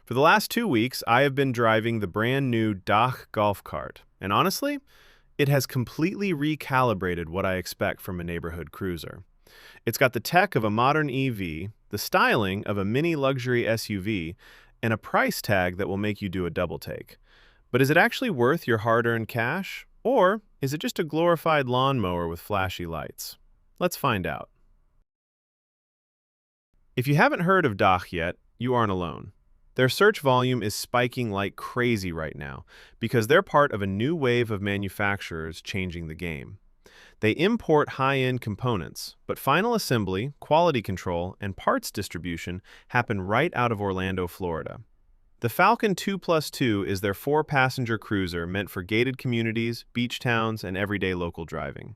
For the last 2 weeks, I have been driving the brand new Dach Golf Cart, and honestly, it has completely recalibrated what I expect from a neighborhood cruiser. It's got the tech of a modern EV, the styling of a mini luxury SUV, and a price tag that will make you do a double take. But is it actually worth your hard-earned cash? Or is it just a glorified lawnmower with flashy lights? Let's find out. If you haven't heard of Dach yet, you aren't alone. Their search volume is spiking like crazy right now because they're part of a new wave of manufacturers changing the game. They import high-end components, but final assembly, quality control, and parts distribution happen right out of Orlando, Florida. The Falcon 2+2 is their four-passenger cruiser meant for gated communities, beach towns, and everyday local driving.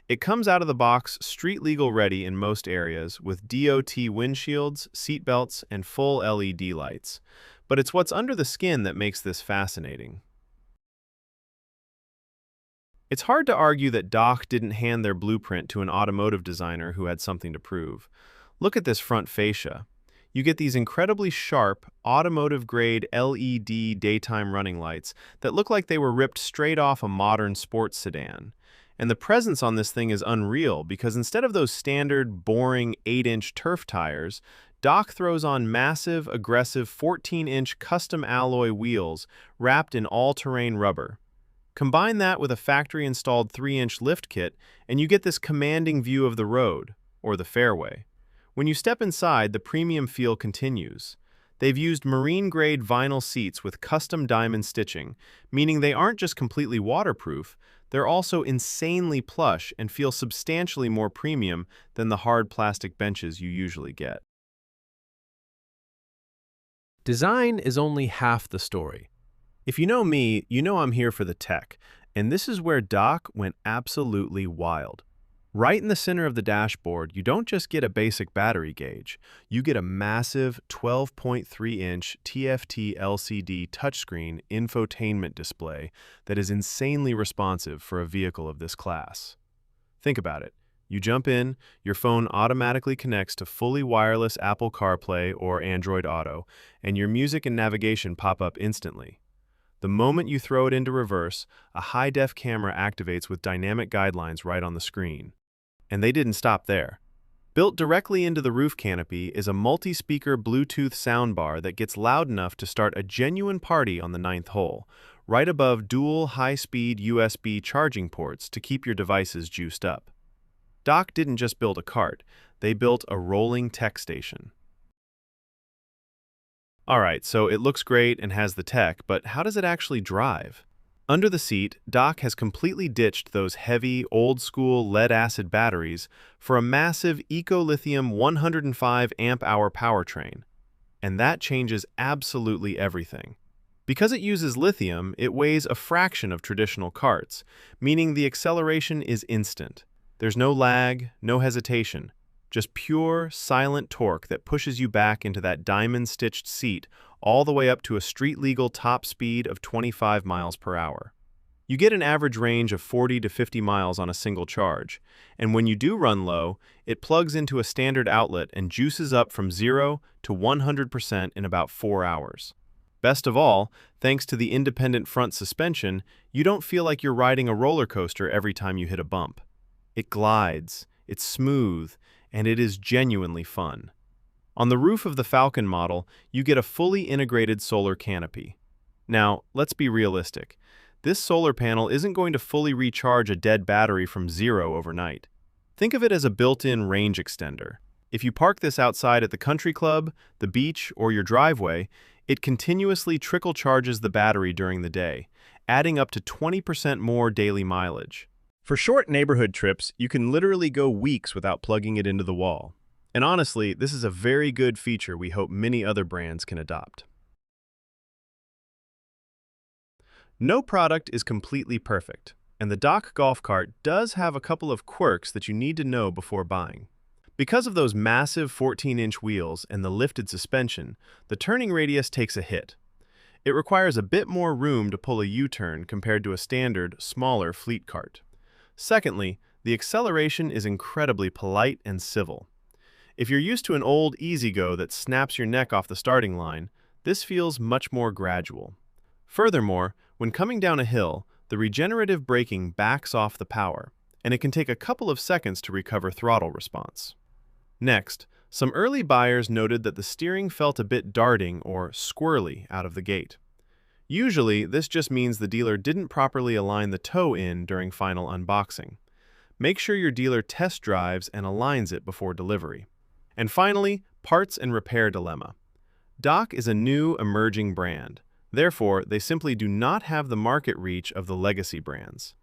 It comes out of the box street-legal ready in most areas with DOT windshields, seatbelts, and full LED lights. But it's what's under the skin that makes this fascinating. It's hard to argue that Dach didn't hand their blueprint to an automotive designer who had something to prove. Look at this front fascia. You get these incredibly sharp, automotive-grade LED daytime running lights that look like they were ripped straight off a modern sports sedan. And the presence on this thing is unreal because instead of those standard, boring 8-inch turf tires, Dach throws on massive, aggressive 14-inch custom alloy wheels wrapped in all-terrain rubber. Combine that with a factory-installed 3-inch lift kit, and you get this commanding view of the road, or the fairway. When you step inside, the premium feel continues. They've used marine-grade vinyl seats with custom diamond stitching, meaning they aren't just completely waterproof, they're also insanely plush and feel substantially more premium than the hard plastic benches you usually get. Design is only half the story. If you know me, you know I'm here for the tech, and this is where Dach went absolutely wild. Right in the center of the dashboard, you don't just get a basic battery gauge, you get a massive 12.3-inch TFT LCD touchscreen infotainment display that is insanely responsive for a vehicle of this class. Think about it. You jump in, your phone automatically connects to fully wireless Apple CarPlay or Android Auto, and your music and navigation pop up instantly. The moment you throw it into reverse, a high-def camera activates with dynamic guidelines right on the screen. And they didn't stop there. Built directly into the roof canopy is a multi-speaker Bluetooth soundbar that gets loud enough to start a genuine party on the 9th hole, right above dual high-speed USB charging ports to keep your devices juiced up. Dach didn't just build a cart, they built a rolling tech station. Alright, so it looks great and has the tech, but how does it actually drive? Under the seat, Dach has completely ditched those heavy, old-school lead-acid batteries for a massive eco-lithium 105 amp-hour powertrain. And that changes absolutely everything. Because it uses lithium, it weighs a fraction of traditional carts, meaning the acceleration is instant. There's no lag, no hesitation, just pure, silent torque that pushes you back into that diamond-stitched seat all the way up to a street-legal top speed of 25 miles per hour. You get an average range of 40 to 50 miles on a single charge, and when you do run low, it plugs into a standard outlet and juices up from 0 to 100% in about 4 hours. Best of all, thanks to the independent front suspension, you don't feel like you're riding a roller coaster every time you hit a bump. It glides, it's smooth, and it is genuinely fun. On the roof of the Falcon model, you get a fully integrated solar canopy. Now, let's be realistic. This solar panel isn't going to fully recharge a dead battery from 0 overnight. Think of it as a built-in range extender. If you park this outside at the country club, the beach, or your driveway, it continuously trickle charges the battery during the day, adding up to 20% more daily mileage. For short neighborhood trips, you can literally go weeks without plugging it into the wall. And honestly, this is a very good feature we hope many other brands can adopt. No product is completely perfect, and the Dach Golf Cart does have a couple of quirks that you need to know before buying. Because of those massive 14-inch wheels and the lifted suspension, the turning radius takes a hit. It requires a bit more room to pull a U-turn compared to a standard, smaller fleet cart. Secondly, the acceleration is incredibly polite and civil. If you're used to an old easy-go that snaps your neck off the starting line, This feels much more gradual. Furthermore, when coming down a hill, the regenerative braking backs off the power, and it can take a couple of seconds to recover throttle response. Next, some early buyers noted that the steering felt a bit darting or squirrely out of the gate. Usually, this just means the dealer didn't properly align the toe in during final unboxing. Make sure your dealer test drives and aligns it before delivery. And finally, parts and repair dilemma. Dach is a new, emerging brand. Therefore, they simply do not have the market reach of the legacy brands.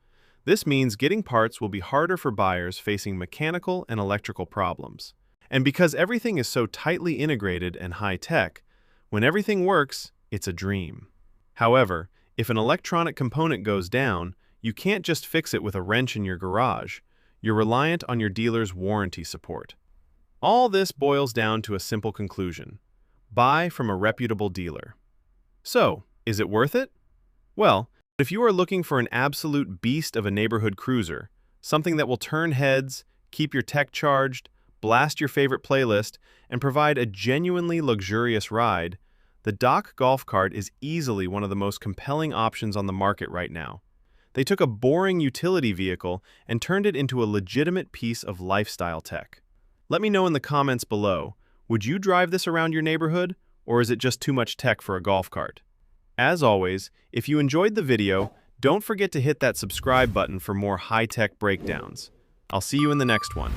This means getting parts will be harder for buyers facing mechanical and electrical problems. And because everything is so tightly integrated and high-tech, when everything works, it's a dream. However, if an electronic component goes down, you can't just fix it with a wrench in your garage. You're reliant on your dealer's warranty support. All this boils down to a simple conclusion: buy from a reputable dealer. So, is it worth it? Well, if you are looking for an absolute beast of a neighborhood cruiser, something that will turn heads, keep your tech charged, blast your favorite playlist, and provide a genuinely luxurious ride, the Dach Golf Cart is easily one of the most compelling options on the market right now. They took a boring utility vehicle and turned it into a legitimate piece of lifestyle tech. Let me know in the comments below, would you drive this around your neighborhood, or is it just too much tech for a golf cart? As always, if you enjoyed the video, don't forget to hit that subscribe button for more high-tech breakdowns. I'll see you in the next one.